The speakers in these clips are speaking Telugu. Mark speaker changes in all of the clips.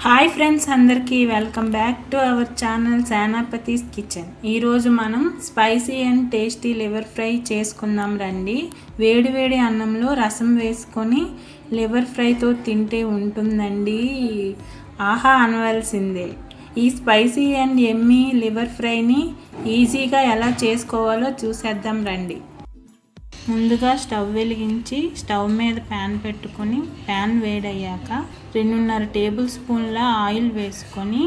Speaker 1: హాయ్ ఫ్రెండ్స్, అందరికీ welcome back to our channel Senapati's kitchen. ఈరోజు మనం spicy and tasty liver fry చేసుకుందాం రండి. వేడి అన్నంలో రసం వేసుకొని లివర్ ఫ్రైతో తింటే ఉంటుందండి ఆహా అనవలసిందే. ఈ స్పైసీ అండ్ ఎమ్మీ లివర్ ఫ్రైని ఈజీగా ఎలా చేసుకోవాలో చూసేద్దాం రండి. ముందుగా స్టవ్ వెలిగించి స్టవ్ మీద ప్యాన్ పెట్టుకొని ప్యాన్ వేడయ్యాక 2.5 టేబుల్ స్పూన్ల ఆయిల్ వేసుకొని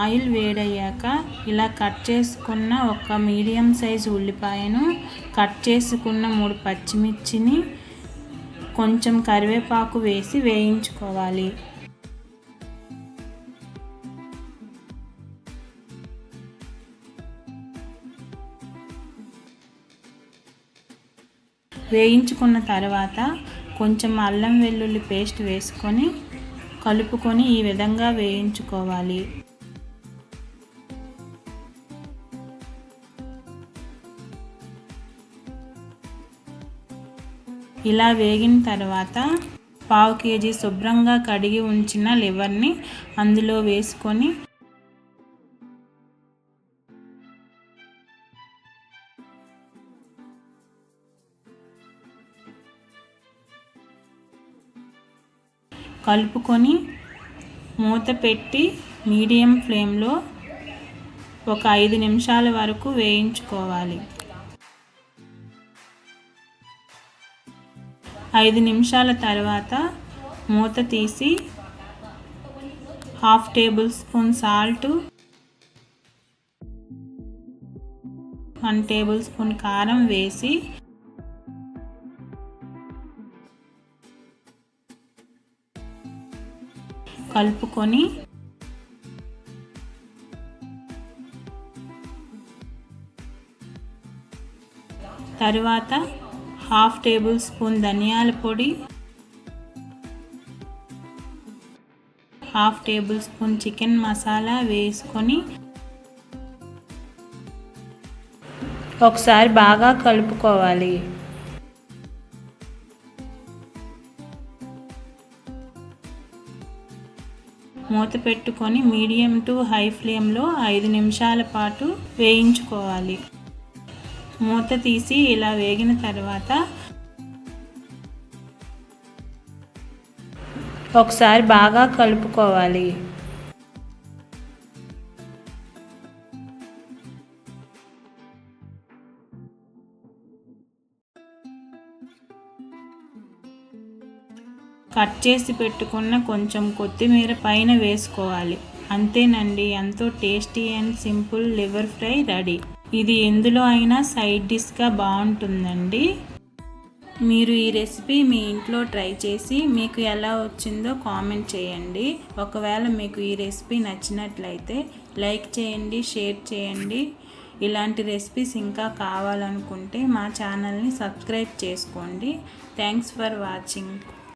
Speaker 1: ఆయిల్ వేడయ్యాక ఇలా కట్ చేసుకున్న ఒక మీడియం సైజు ఉల్లిపాయను, కట్ చేసుకున్న 3 పచ్చిమిర్చిని, కొంచెం కరివేపాకు వేసి వేయించుకోవాలి. వేయించుకున్న తర్వాత కొంచెం అల్లం వెల్లుల్లి పేస్ట్ వేసుకొని కలుపుకొని ఈ విధంగా వేయించుకోవాలి. ఇలా వేగిన తర్వాత 1/2 కేజీ శుభ్రంగా కడిగి ఉంచిన లివర్ని అందులో వేసుకొని కలుపుకొని మూత పెట్టి మీడియం ఫ్లేమ్లో ఒక 5 నిమిషాల వరకు వేయించుకోవాలి. 5 నిమిషాల తర్వాత మూత తీసి 1/2 table spoon salt, 1 table spoon కారం వేసి కలుపుకొని తరువాత 1/2 టేబుల్ స్పూన్ ధనియాల పొడి, 1/2 టేబుల్ స్పూన్ చికెన్ మసాలా వేసుకొని ఒకసారి బాగా కలుపుకోవాలి. మూత పెట్టుకొని మీడియం టు హై ఫ్లేమ్లో 5 నిమిషాల పాటు వేయించుకోవాలి. మూత తీసి ఇలా వేగిన తర్వాత ఒకసారి బాగా కలుపుకోవాలి. కట్ చేసి పెట్టుకున్న కొంచెం కొత్తిమీర పైన వేసుకోవాలి. అంతేనండి, ఎంతో tasty and simple liver fry ready. ఇది ఎందులో అయినా సైడ్ డిష్గా బాగుంటుందండి. మీరు ఈ రెసిపీ మీ ఇంట్లో ట్రై చేసి మీకు ఎలా వచ్చిందో కామెంట్ చేయండి. ఒకవేళ మీకు ఈ రెసిపీ నచ్చినట్లయితే లైక్ చేయండి, షేర్ చేయండి. ఇలాంటి రెసిపీస్ ఇంకా కావాలనుకుంటే మా ఛానల్ని సబ్స్క్రైబ్ చేసుకోండి. Thanks for watching.